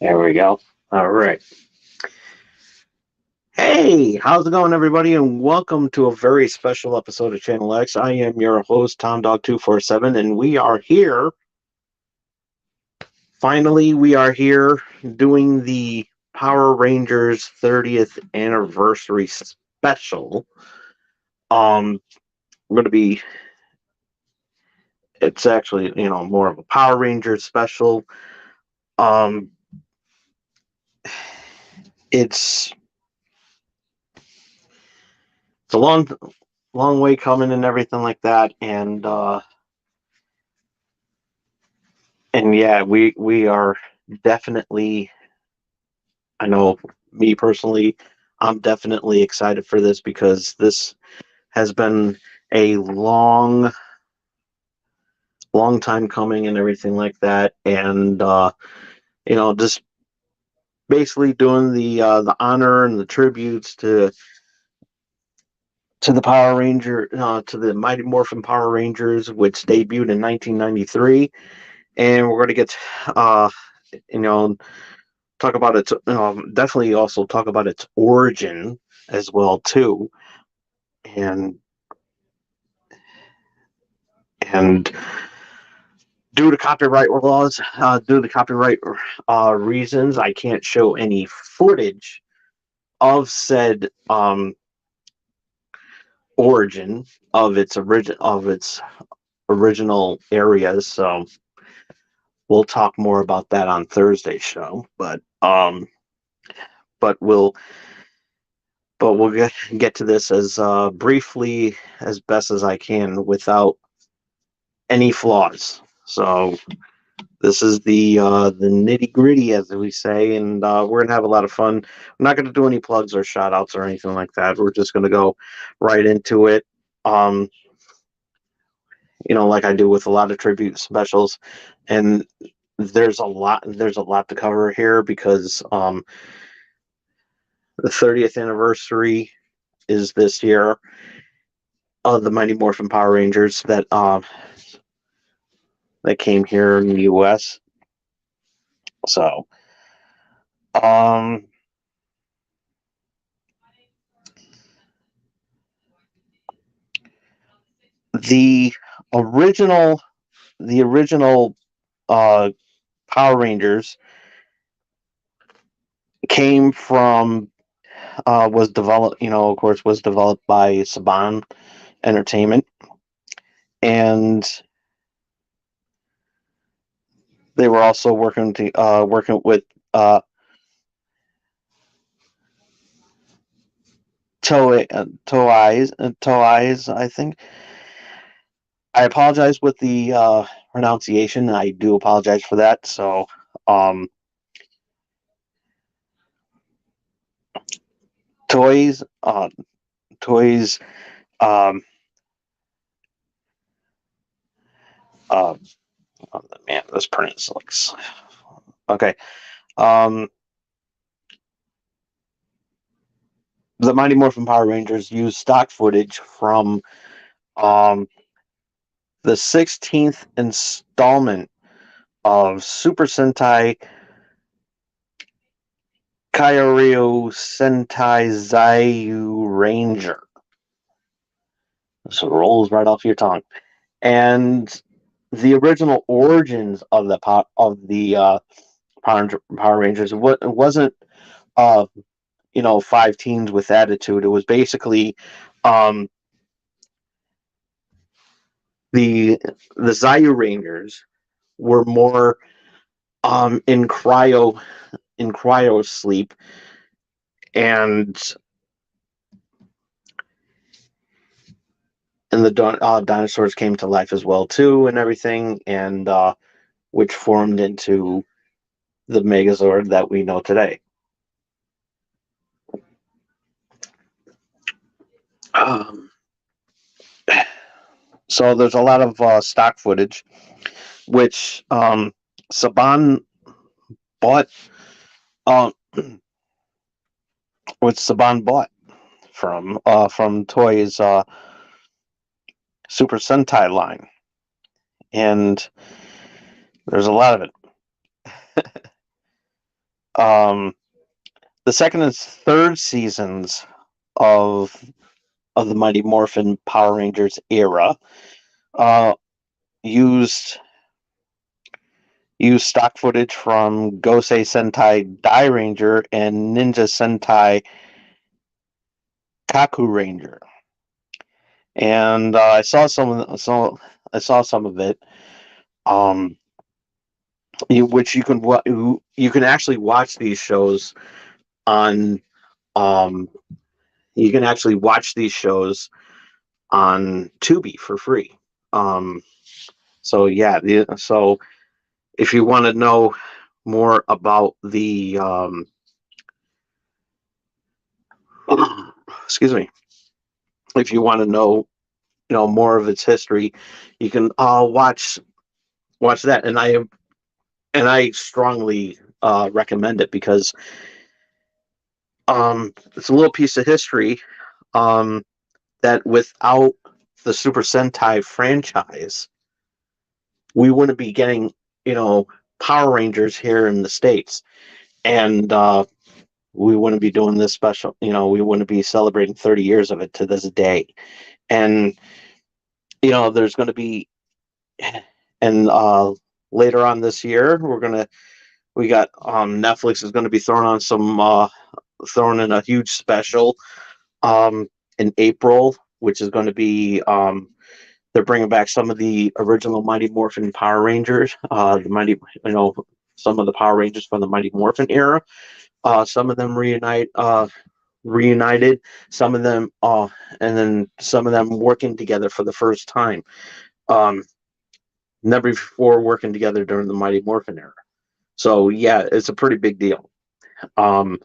There we go. All right. Hey, how's it going, everybody? And welcome to a very special episode of Channel X. I am your host, TomDog247, and we are here. Finally, we are here doing the Power Rangers 30th anniversary special. We're going to be, it's actually, more of a Power Rangers special. Um, it's, it's a long way coming and everything like that. And yeah, we are definitely. I know me personally, I'm definitely excited for this because this has been a long time coming and everything like that. And just basically doing the honor and the tributes to the Power Ranger to the Mighty Morphin Power Rangers, which debuted in 1993, and we're going to get uh, you know talk about its definitely also talk about its origin as well too, and and due to copyright reasons, I can't show any footage of said origin of its original areas. So we'll talk more about that on Thursday's show, but we'll get to this as briefly as best as I can without any flaws. So this is the nitty gritty, as we say, and we're gonna have a lot of fun. I'm not gonna do any plugs or shout outs or anything like that. We're just gonna go right into it. Um, like I do with a lot of tribute specials, and there's a lot to cover here because the 30th anniversary is this year of the Mighty Morphin Power Rangers that came here in the U.S. So um, the original the original uh, Power Rangers came from was developed, of course, was developed by Saban Entertainment, and they were also working with uh, Toei's, I think. I apologize with the pronunciation. I do apologize for that. So, um, Toys, Toys, um, uh, oh, man, this pronounce looks okay. Um, the Mighty Morphin Power Rangers used stock footage from um, the 16th installment of Super Sentai Kyoryu Sentai Zayu Ranger. So it rolls right off your tongue. And the original origins of the Power Rangers, it wasn't uh, five teens with attitude. It was basically um, the Zayu Rangers were more in cryo sleep, and the dinosaurs came to life as well too, and everything, and which formed into the Megazord that we know today. Um, so there's a lot of stock footage, which Saban bought, uh, which Saban bought from Toys Super Sentai line, and there's a lot of it. Um, the second and third seasons of the Mighty Morphin Power Rangers era uh, used stock footage from Gosei Sentai Dai Ranger and Ninja Sentai Kaku Ranger, and I saw some of it. Um, which you can actually watch these shows on um, you can actually watch these shows on Tubi for free. Um, so yeah, so if you want to know more about the excuse me, if you want to know more of its history, you can watch that, and I strongly recommend it because it's a little piece of history um, that without the Super Sentai franchise, we wouldn't be getting Power Rangers here in the States, and we wouldn't be doing this special. We wouldn't be celebrating 30 years of it to this day, and there's going to be, and later on this year, we got Netflix is going to be throwing in a huge special in April, which is going to be they're bringing back some of the original Mighty Morphin Power Rangers, some of the Power Rangers from the Mighty Morphin era. Some of them reunited, some of them, and then some of them working together for the first time. Um, Never before working together during the Mighty Morphin era. So yeah, it's a pretty big deal. Um,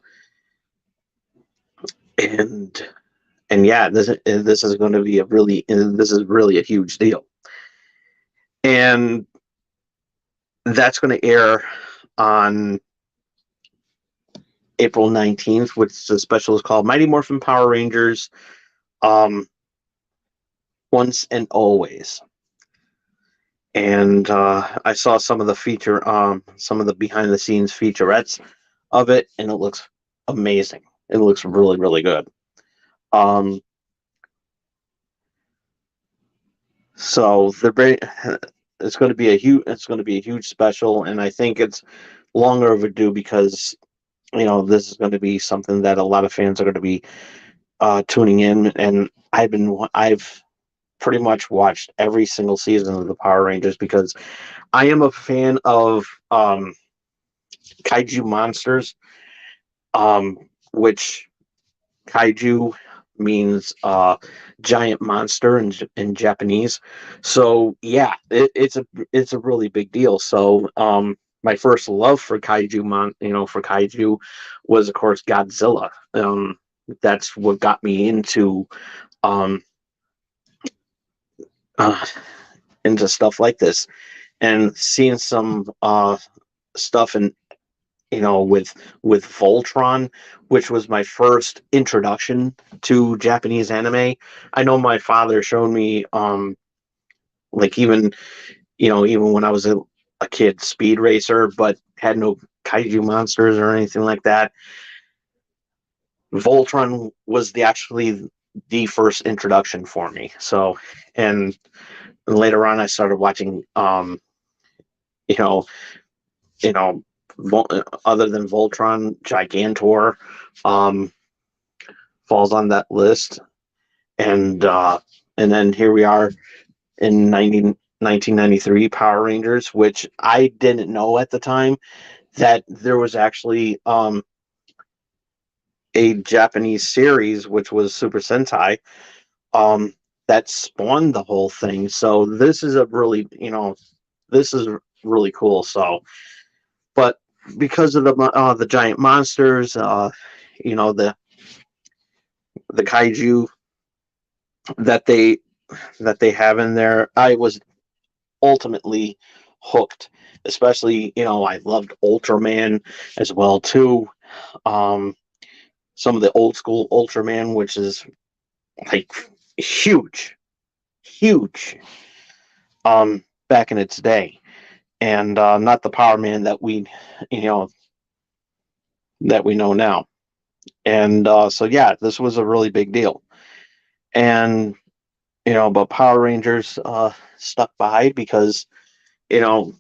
and yeah, this is going to be this is really a huge deal, and that's going to air on April 19th, which the special is called Mighty Morphin Power Rangers, um, Once and Always. And I saw some of some of the behind the scenes featurettes of it, and it looks amazing. It looks really, really good. Um, so it's going to be a huge special, and I think it's longer overdue because this is going to be something that a lot of fans are going to be tuning in, and I've pretty much watched every single season of the Power Rangers because I am a fan of kaiju monsters, which kaiju means giant monster in Japanese. So yeah, it's a really big deal. So my first love for for kaiju was of course Godzilla. That's what got me um, uh, into stuff like this, and seeing some stuff in with Voltron, which was my first introduction to Japanese anime. I know my father showed me like even when I was a kid, Speed Racer, but had no kaiju monsters or anything like that. Voltron was actually the first introduction for me. So, and later on I started watching you know you know other than Voltron, Gigantor um falls on that list, and then here we are in 1993 Power Rangers, which I didn't know at the time that there was actually a Japanese series which was Super Sentai um that spawned the whole thing. So this is really cool. So, but because of the giant monsters, you know the kaiju that they have in there, I was ultimately hooked. Especially, I loved Ultraman as well too. Um, some of the old school Ultraman, which is like huge, huge, back in its day, and not the Power Man that you know, that we know now. And so yeah, this was a really big deal. And but Power Rangers stuck by because you know,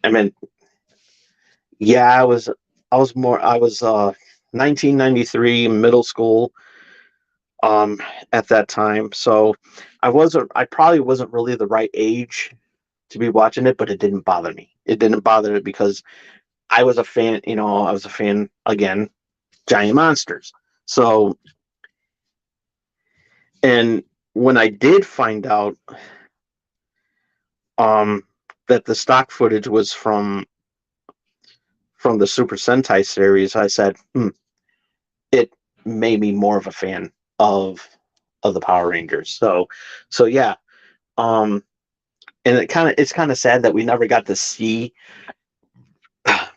I mean, yeah, I was 1993 middle school at that time, so I probably wasn't really the right age to be watching it, but it didn't bother me. It didn't bother me because I was a fan. I was a fan again, Giant Monsters. So, and when I did find out um, that the stock footage was from the Super Sentai series, I said, it made me more of a fan of the Power Rangers. So yeah, um, and it's kind of sad that we never got to see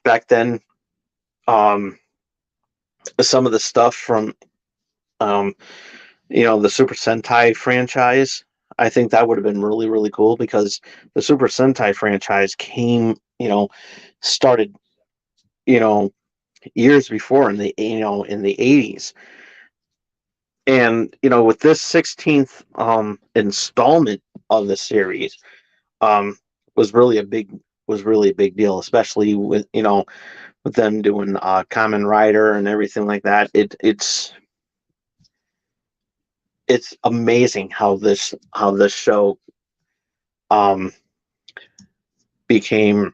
back then um, some of the stuff from um, the Super Sentai franchise. I think that would have been really, really cool because the Super Sentai franchise started, you know, years before in the 80s. And, with this 16th installment of the series, um, was really a big was really a big deal, especially with them doing Kamen Rider and everything like that. It's amazing how this show um became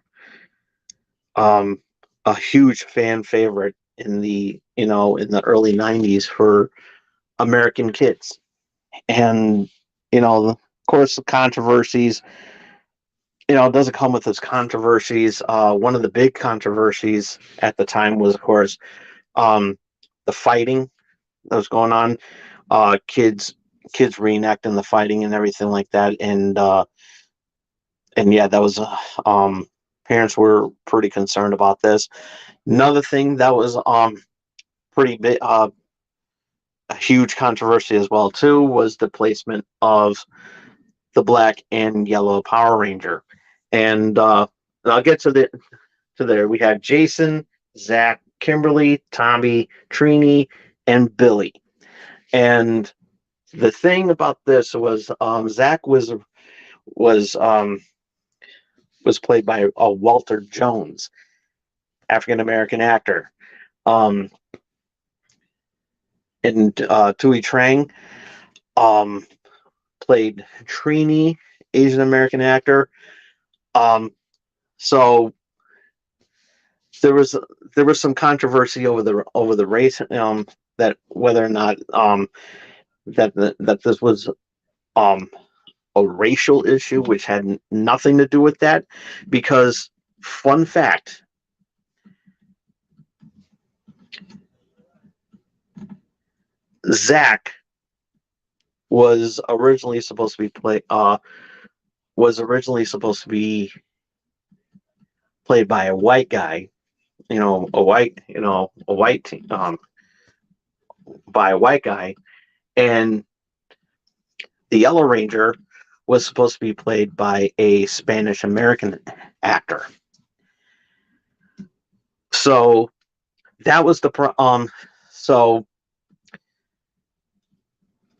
um a huge fan favorite in the early 90s for American kids. And of course the controversies, it doesn't come with its controversies. One of the big controversies at the time was, of course, um the fighting that was going on, kids reenacting the fighting and everything like that. And yeah, that was parents were pretty concerned about this. Another thing that was pretty big, a huge controversy as well too, was the placement of the black and yellow Power Ranger. And I'll get to there. We had Jason, Zach, Kimberly, Tommy, Trini, and Billy. And the thing about this was, Zach was um, was played by Walter Jones, African American actor. Um, and Tui Trang um, played Trini, Asian American actor. Um, so there was there was some controversy over the race, that whether or not that this was um, a racial issue, which had nothing to do with that, because fun fact, Zach was originally supposed to be played by a white guy, a white by a white guy, and the Yellow Ranger was supposed to be played by a Spanish American actor. So that was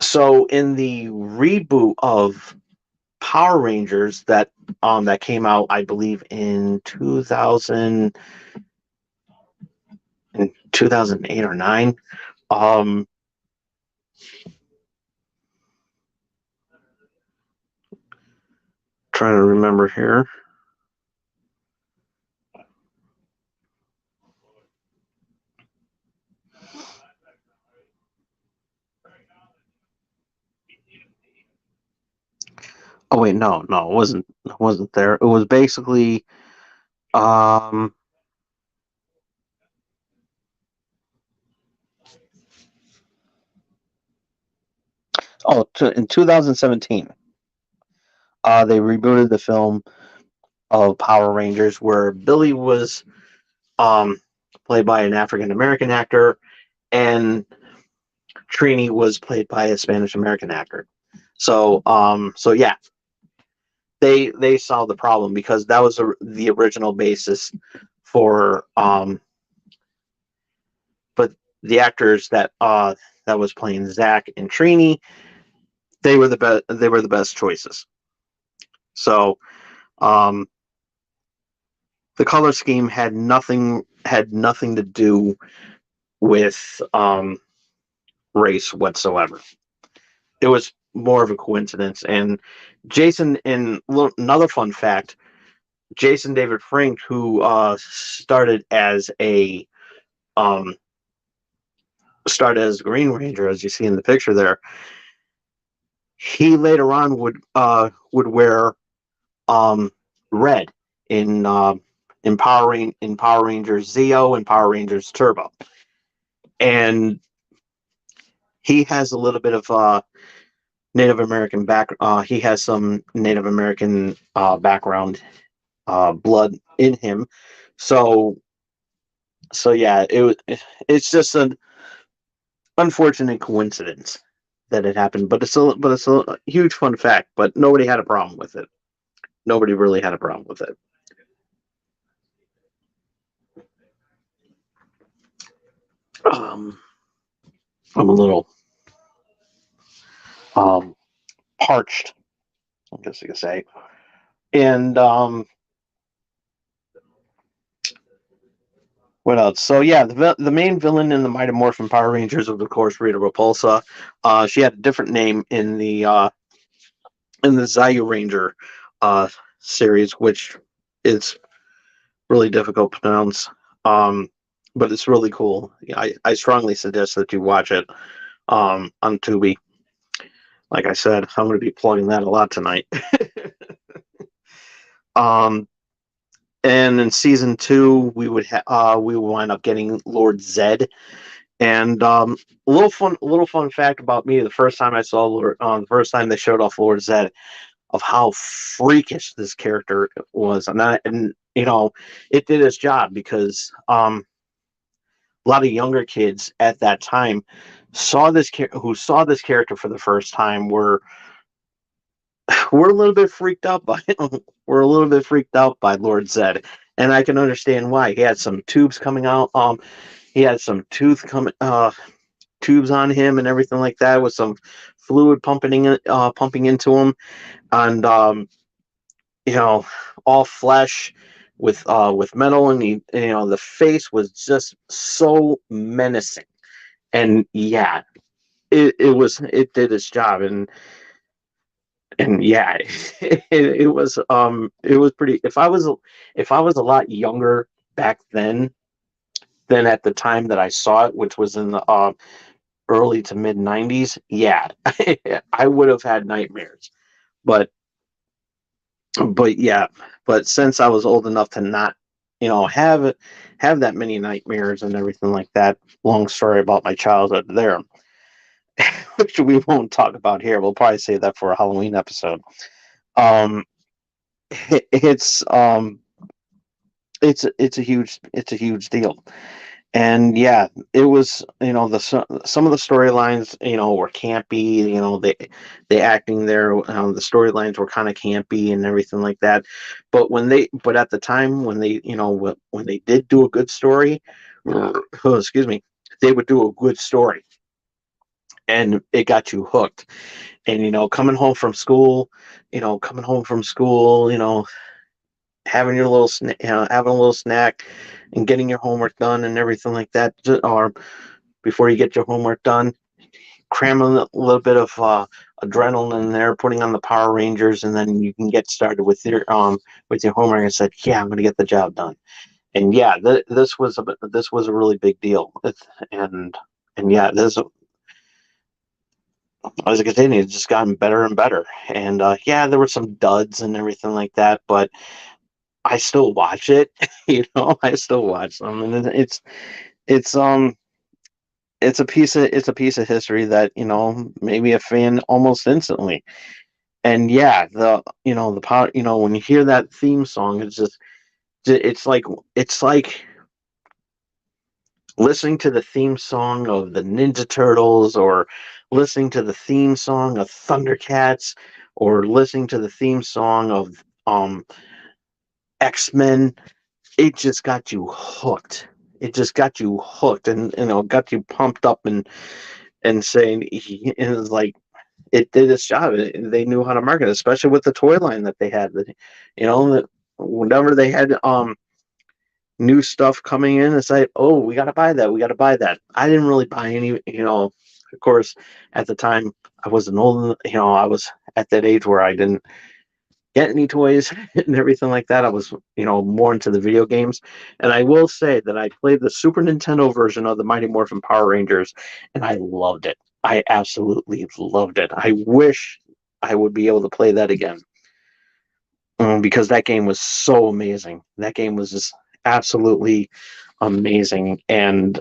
so in the reboot of Power Rangers that came out, I believe, in 2008 or 9. Um, Trying to remember here. Oh wait, no, it wasn't there. It was basically um in 2017, they rebooted the film of Power Rangers where Billy was um played by an African American actor, and Trini was played by a Spanish American actor. So yeah, they solved the problem because that was the original basis for but the actors that was playing Zack and Trini, they were the best. They were the best choices. So um, the color scheme had nothing to do with race whatsoever. It was more of a coincidence. And Jason, and another fun fact: Jason David Frank, who um, started as Green Ranger, as you see in the picture there, he later on would wear red in in Power Rangers Zeo and Power Rangers Turbo, and he has a little bit of Native American back. He has some Native American background blood in him, so yeah, it's just an unfortunate coincidence that it happened, but it's a huge fun fact. But nobody had a problem with it. Nobody really had a problem with it. Um, I'm a little um, parched, I guess you could say. And what else? So yeah, the main villain in the Mighty Morphin Power Rangers was of course Rita Repulsa. She had a different name in the Zayu Ranger uh, series, which is really difficult to pronounce. Um, but it's really cool. I strongly suggest that you watch it on Tubi. Like I said, I'm going to be plugging that a lot tonight. um, and in season 2, we would wind up getting Lord Zed. And a little fun fact about me: the first time I saw the first time they showed off Lord Zed, of how freakish this character was, and it did its job because a lot of younger kids at that time saw this character for the first time were a little bit freaked out by him. We're a little bit freaked out by Lord Zed, and I can understand why. He had some tubes coming out. He had some tubes on him and everything like that, with some fluid pumping into him, and you know, all flesh with metal, and the face was just so menacing. And yeah, it did its job, and yeah, it was pretty. If I was a lot younger back then than at the time that I saw it, which was in the early to mid '90s, yeah, I would have had nightmares. But yeah, but since I was old enough to not, have that many nightmares and everything like that. Long story about my childhood there, which we won't talk about here. We'll probably save that for a Halloween episode. Um, it's it's a huge deal. And yeah, it was, some of the storylines, were campy. The acting there, the storylines were kind of campy and everything like that. But at the time when when they did do a good story, oh, excuse me, they would do a good story, and it got you hooked. And coming home from school, having your little having a little snack and getting your homework done and everything like that, or before you get your homework done, cramming a little bit of adrenaline in there, putting on the Power Rangers, and then you can get started with your homework and said, yeah, I'm going to get the job done. And yeah, this was a really big deal. And yeah, this, as it continued, it's just gotten better and better. And yeah, there were some duds and everything like that, but I still watch it. I still watch them, and it's it's a piece of history that maybe a fan almost instantly. And yeah, the power, when you hear that theme song, it's like it's like listening to the theme song of the Ninja Turtles, or listening to the theme song of Thundercats, or listening to the theme song of X-Men. It just got you hooked. it just got you hooked, and got you pumped up, and saying, and it was like, it did its job. They knew how to market it, especially with the toy line that they had. That whenever they had new stuff coming in, it's like, oh, we got to buy that. We got to buy that. I didn't really buy any. Of course, at the time, I wasn't old. I was at that age where I didn't get any toys and everything like that. I was, more into the video games. And I will say that I played the Super Nintendo version of the Mighty Morphin Power Rangers, and I loved it. I absolutely loved it. I wish I would be able to play that again, because that game was so amazing. That game was just absolutely amazing, and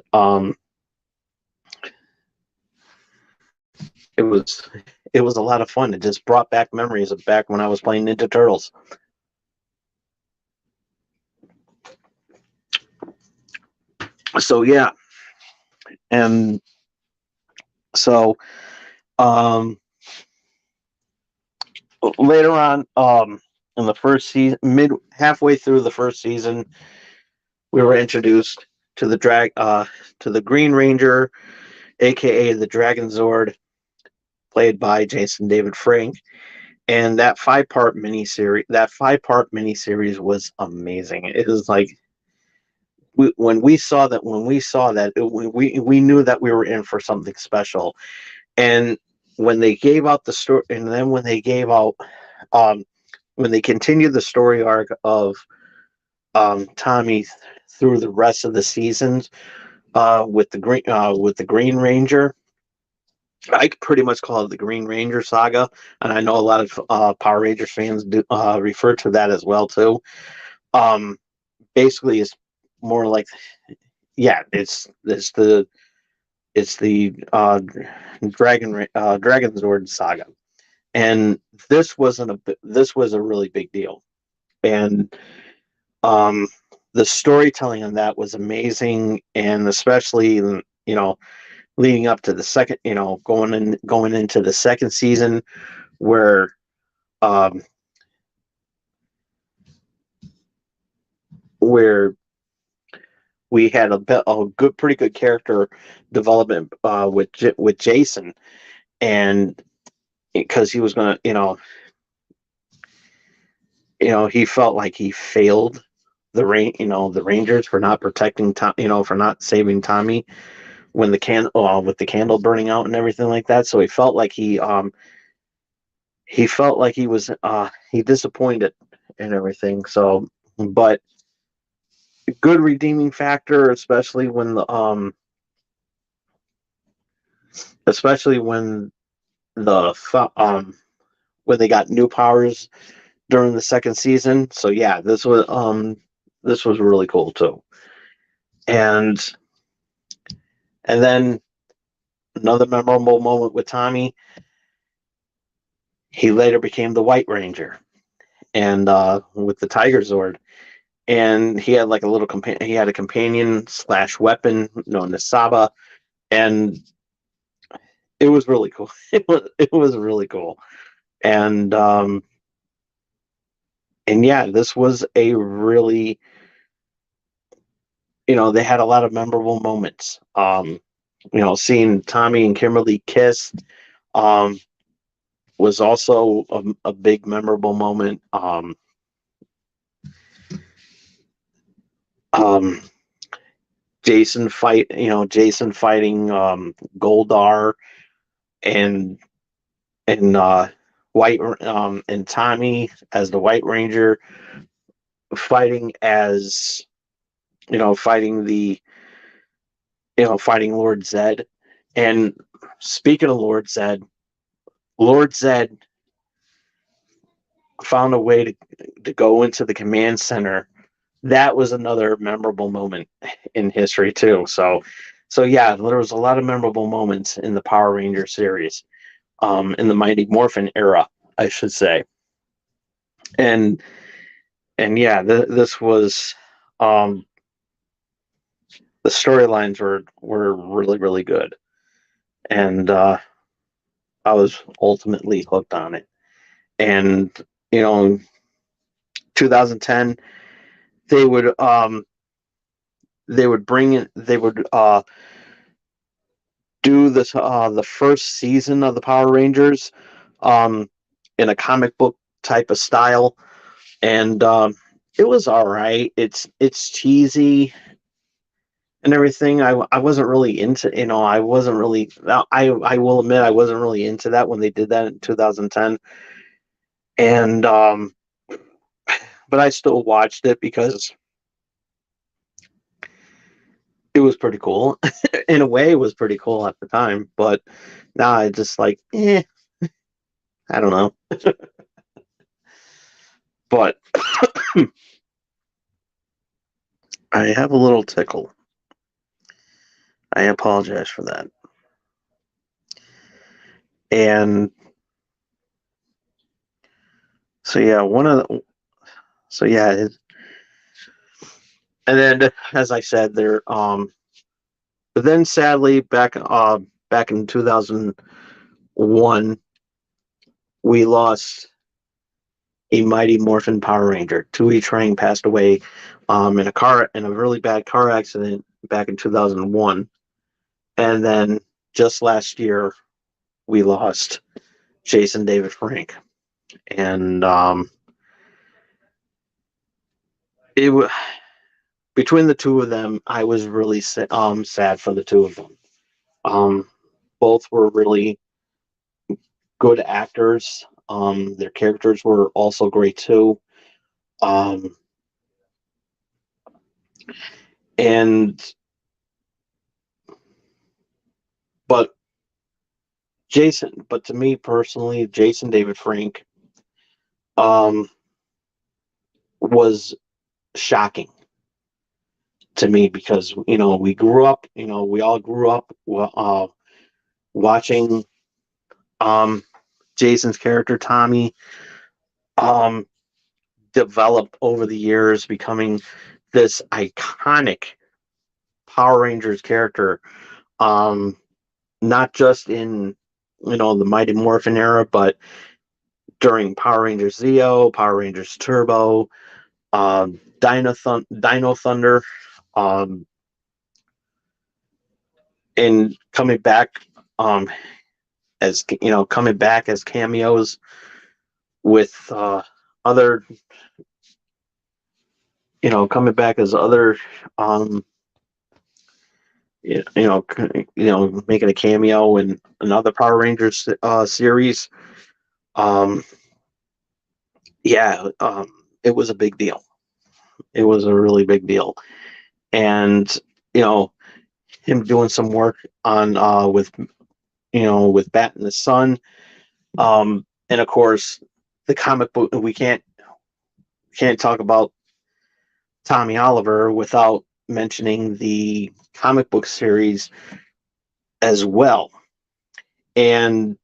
it was it was a lot of fun. It just brought back memories of back when I was playing Ninja Turtles. So yeah, and so later on, in the first season, halfway through the first season, we were introduced to the Green Ranger, aka the Dragon Zord, played by Jason David Frank. And that five-part miniseries was amazing. It was like, when we saw that, we knew that we were in for something special. And when they gave out the story, and then when they continued the story arc of Tommy through the rest of the seasons, with the Green Ranger, I could pretty much call it the Green Ranger saga, and I know a lot of Power Rangers fans do refer to that as well too. Um, Basically, it's more like, yeah, it's the Dragon Zord saga, and this was a really big deal, and um, the storytelling on that was amazing, and especially, leading up to the second, going into the second season, where um, where we had pretty good character development with Jason, and because he was gonna, he felt like he failed the Rangers for not protecting Tom, for not saving Tommy when with the candle burning out and everything like that. So he felt like he disappointed and everything. So, but good redeeming factor, especially the when they got new powers during the second season. So yeah, this was really cool too. And then another memorable moment with Tommy, he later became the White Ranger, and with the Tiger Zord, and he had like a little companion. He had a companion slash weapon known as Saba, and it was really cool. It was really cool, and yeah, this was a really, they had a lot of memorable moments. Seeing Tommy and Kimberly kiss um, was also a big memorable moment. Um, Jason fighting Goldar, and and White and Tommy as the White Ranger, fighting as fighting fighting Lord Zedd. And speaking of Lord Zedd found a way to go into the command center. That was another memorable moment in history too. So yeah, there was a lot of memorable moments in the Power Ranger series, in the Mighty Morphin era, I should say. And yeah, this was, um, the storylines were really, really good, and I was ultimately hooked on it. And in 2010, they would they would bring in, they would do this the first season of the Power Rangers um, in a comic book type of style, and it was all right. It's cheesy and everything. I wasn't really into, I wasn't really, I will admit I wasn't really into that when they did that in 2010, and but I still watched it because it was pretty cool. In a way, it was pretty cool at the time, but now I just like, I don't know. But I have a little tickle. I apologize for that. And so yeah, so yeah, and then as I said, there but then sadly back in 2001, we lost a Mighty Morphin Power Ranger. Tui Trang passed away in a really bad car accident back in 2001, and then just last year we lost Jason David Frank, and it was between the two of them. I was really sad for the two of them. Um, Both were really good actors. Their characters were also great too. Um, and but but to me personally, Jason David Frank um, was shocking to me because we grew up, we all grew up watching um, Jason's character Tommy um, develop over the years, becoming this iconic Power Rangers character. Um, Not just in the Mighty Morphin era, but during Power Rangers Zeo, Power Rangers Turbo, Dino Thunder, um, and um, coming back as cameos with other, coming back as other, um, making a cameo in another Power Rangers series. Um, yeah, it was a big deal. It was a really big deal, and you know him doing some work on with Bat and the Sun, and of course the comic book. We can't talk about Tommy Oliver without mentioning the comic book series as well. And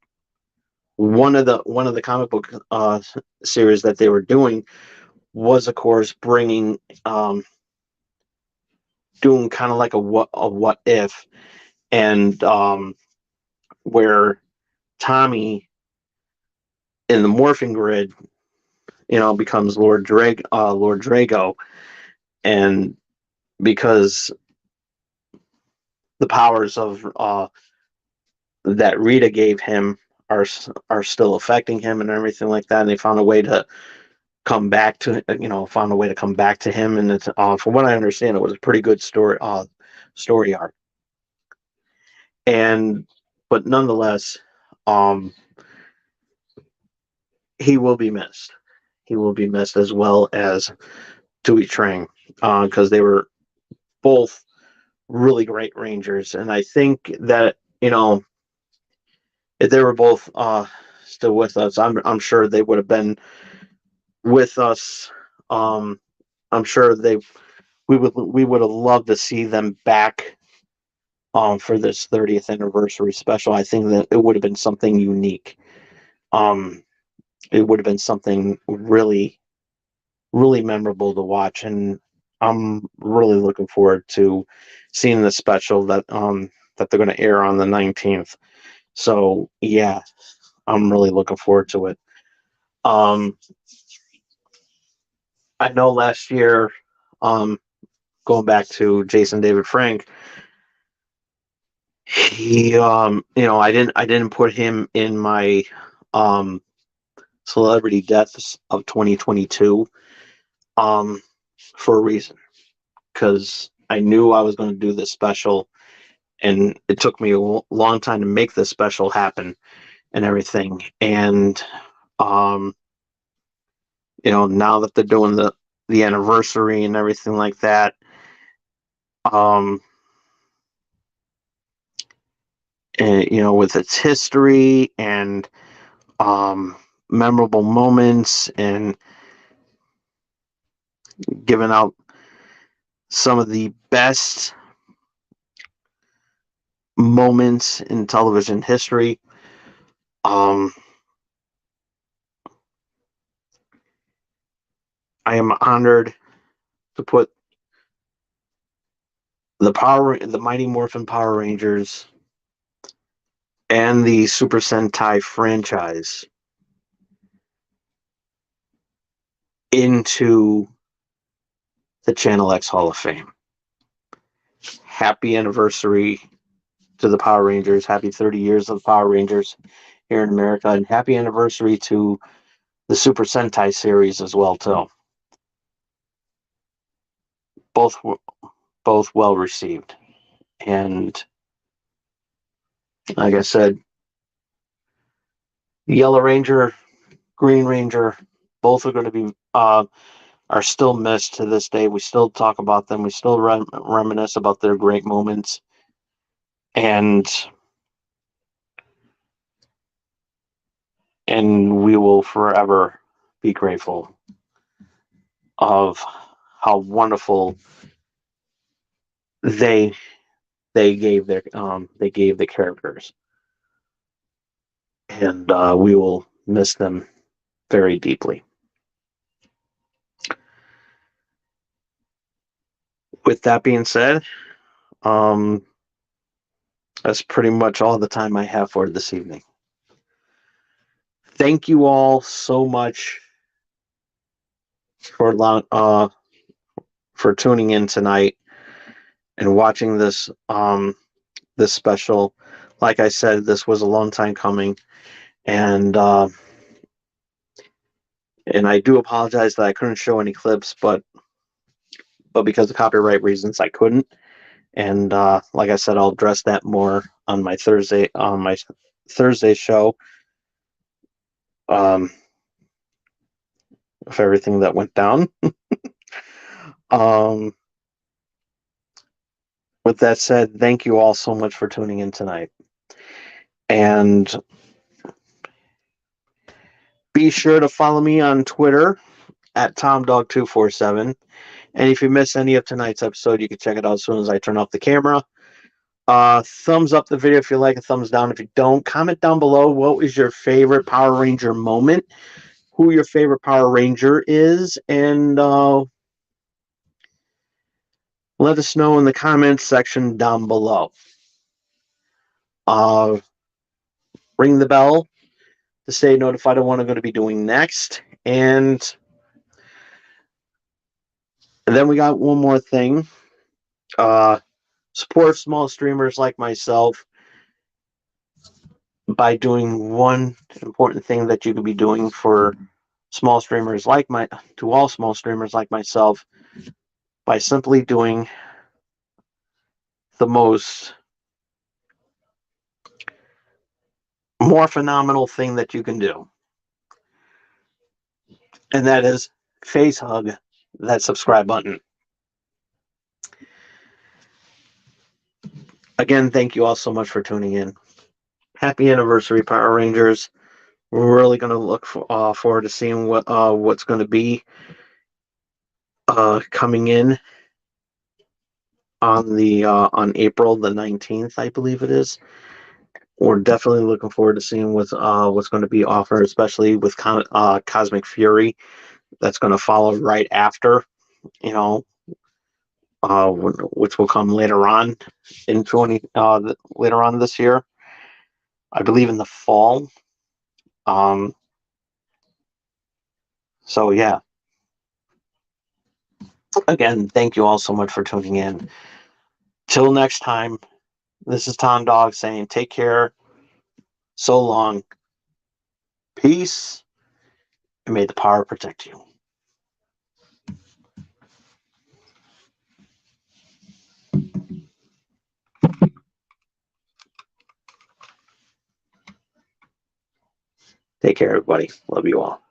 one of the comic book series that they were doing was, of course, bringing doing kind of like a what if, and where Tommy in the morphing grid, becomes Lord Drago, and because the powers of that Rita gave him are still affecting him and everything like that, and they found a way to come back to him, and it's from what I understand, it was a pretty good story arc, and but nonetheless, um, he will be missed. He will be missed as well as Tui Trang, because they were both really great Rangers, and I think that if they were both still with us, I'm sure they would have been with us. Um, I'm sure we would have loved to see them back for this 30th anniversary special. I think that it would have been something unique. Um, it would have been something really, really memorable to watch, and I'm really looking forward to seeing the special that they're going to air on the 19th. So yeah, I'm really looking forward to it. Um, I know last year, um, going back to Jason David Frank, he I didn't put him in my um celebrity deaths of 2022 um for a reason, because I knew I was going to do this special, and it took me a long time to make this special happen and everything. And um now that they're doing the anniversary and everything like that, um and, with its history and um memorable moments, and giving out some of the best moments in television history, um I am honored to put the Mighty Morphin Power Rangers and the Super Sentai franchise into the Channel X Hall of Fame. Happy anniversary to the Power Rangers. Happy 30 years of the Power Rangers here in America, and happy anniversary to the Super Sentai series as well too. Both both well received, and like I said, Yellow Ranger, Green Ranger, both are going to be are still missed to this day. We still talk about them. We still reminisce about their great moments, and we will forever be grateful of how wonderful they they gave the characters, and we will miss them very deeply. With that being said, um, that's pretty much all the time I have for this evening. Thank you all so much for for tuning in tonight and watching this special. Like I said, this was a long time coming, and I do apologize that I couldn't show any clips, but because of copyright reasons, I couldn't. And like I said, I'll address that more on my Thursday show. Um, of everything that went down. um, with that said, thank you all so much for tuning in tonight, and be sure to follow me on Twitter at TomDog247. And if you missed any of tonight's episode, you can check it out as soon as I turn off the camera. Thumbs up the video if you like, a thumbs down if you don't. Comment down below what was your favorite Power Ranger moment, who your favorite Power Ranger is, and let us know in the comments section down below. Ring the bell to stay notified of what I'm going to be doing next. And then we got one more thing. Support small streamers like myself by doing one important thing that you could be doing for small streamers like all small streamers like myself, by simply doing the more phenomenal thing that you can do, and that is face hug that subscribe button. Again, thank you all so much for tuning in. Happy anniversary, Power Rangers. We're really going to look forward to seeing what's going to be coming in on April the 19th, I believe it is. We're definitely looking forward to seeing what's going to be offered, especially with Cosmic Fury. That's going to follow right after, which will come later on in later on this year, I believe in the fall. So yeah. again, thank you all so much for tuning in. Till next time, this is Tom Dog saying take care. So long. Peace. And may the power protect you. Take care, everybody. Love you all.